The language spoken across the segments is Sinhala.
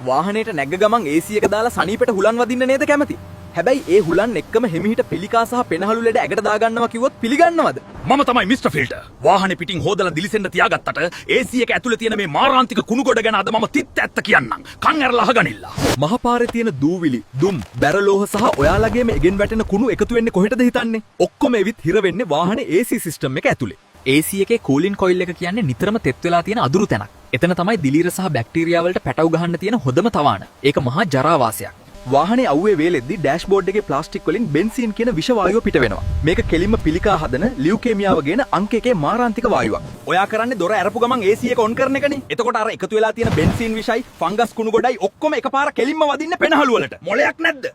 වාහනේට නැග්ග ගමන් AC එක දාලා සනීපෙට හුලන් වදින්න නේද කැමති? හැබැයි ඒ හුලන් එක්කම හිමිහිට පිළිකා සහ පෙනහළු ලෙඩ ඇඟට දාගන්නවා කිව්වොත් පිළිගන්නවද? මම තමයි මිස්ටර් ෆිල්ටර්. වාහනේ පිටින් හොදලා දිලිසෙන්න තියාගත්තට AC එක ඇතුලේ තියෙන මේ මාරාන්තික කුණු ගොඩ ගැන අද මම තිත් ඇත්ත කියන්නම්. කන් ඇරලා අහගනින්න. මහපාරේ තියෙන දූවිලි, දුම්, බැරලෝහ සහ ඔයාලගේම එගෙන් වැටෙන කුණු එකතු වෙන්නේ කොහෙටද හිතන්නේ? ඔක්කොම එවිත් හිර වෙන්නේ වාහනේ AC සිස්ටම් එක ඇතුලේ. AC එකේ කූලින් කොයිල් එක කියන්නේ නිතරම තෙත් වෙලා තියෙන අදුරු තැනක්. එතන තමයි දිලීර සහ බැක්ටීරියා වලට පැටව ගහන්න තියෙන හොඳම තවාන. ඒක මහා ජරාවාසයක්. වාහනේ අවුවේ වේලෙද්දි ඩෑෂ්බෝඩ් එකේ ප්ලාස්ටික් වලින් බෙන්සීන් කියන විෂ වායුව පිට වෙනවා. මේක කෙලින්ම පිළිකා හදන ලියුකේමියාව කියන අංක එකේ මාරාන්තික වායුවක්. ඔයා කරන්නේ දොර ඇරපු ගමන් AC එක ඔන් කරන එකනේ. එතකොට අර එකතු වෙලා තියෙන බෙන්සීන් විෂයි, ෆංගස් කුණු ගොඩයි ඔක්කොම එකපාර කෙලින්ම වදින්න පෙනහළු වලට. මොලයක් නැද්ද?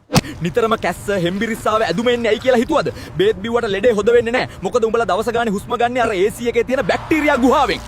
නිතරම කැස්ස, හෙම්බිරිස්සාව ඇදුමෙන්නේ ඇයි කියලා හිතුවද? බේත් බිව්වට ලෙඩේ හොද වෙන්නේ නැහැ. මොකද උඹලා දවස ගානේ හුස්ම ගන්නේ අර AC එකේ තියෙන බැක්ටීරියා ගුහාවෙන්.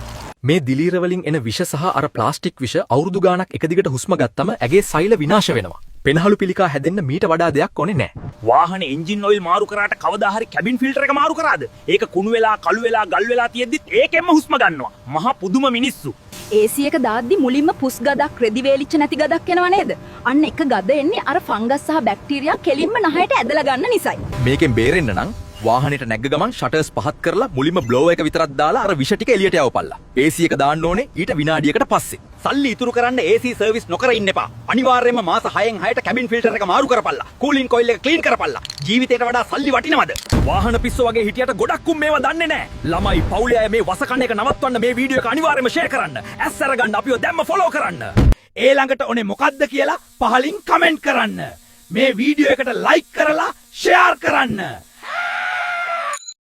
මේ දිලීර වලින් එන විෂ සහ අර ප්ලාස්ටික් විෂ අවුරුදු ගාණක් එක දිගට හුස්ම ගත්තම ඇගේ සෛල විනාශ වෙනවා. පෙනහළු පිළිකා හැදෙන්න මීට වඩා දෙයක් ඕනේ නැහැ. වාහනේ එන්ජින් ඔයිල් මාරු කරාට කවදා හරි කැබින් ෆිල්ටර් එක මාරු කරාද? ඒක කුණු වෙලා, කළු වෙලා, ගල් වෙලා තියෙද්දිත් ඒකෙන්ම හුස්ම ගන්නවා. මහා පුදුම මිනිස්සු. AC එක දාද්දි මුලින්ම පුස් ගදක්, රෙදි වේලිච්ච නැති ගදක් එනවා නේද? අන්න එක ගද එන්නේ අර ෆංගස් සහ බැක්ටීරියා කෙලින්ම නහයට ඇදලා ගන්න නිසායි. මේකෙන් බේරෙන්න නම් වාහනේට නැග්ග ගමන් ෂටර්ස් පහත් කරලා මුලින්ම බ්ලෝවර් එක විතරක් දාලා අර විෂ ටික එළියට යවපල්ලා. AC එක දාන්න ඕනේ ඊට විනාඩියකට පස්සේ. සල්ලි ඉතුරු කරන්න AC සර්විස් නොකර ඉන්න එපා. අනිවාර්යයෙන්ම මාස 6න් 6ට කැබින් ෆිල්ටර් එක මාරු කරපල්ලා. කූලින් කොයිල් එක ක්ලීන් කරපල්ලා. ජීවිතේට වඩා සල්ලි වටිනවද? වාහන පිස්සෝ වගේ හිටියට ගොඩක් උන් මේවා දන්නේ නැහැ. ළමයි පවුලේ අය මේ වසකන එක නවත්වන්න මේ වීඩියෝ එක අනිවාර්යයෙන්ම ෂෙයා කරන්න. ඇස් අරගන්න අපිව දැම්ම ෆලෝ කරන්න. ඒ ළඟට ඕනේ මොකද්ද කියලා පහලින් කමෙන්ට් කරන්න. මේ වීඩියෝ එකට ලයික් කරලා ෂෙයා කරන්න.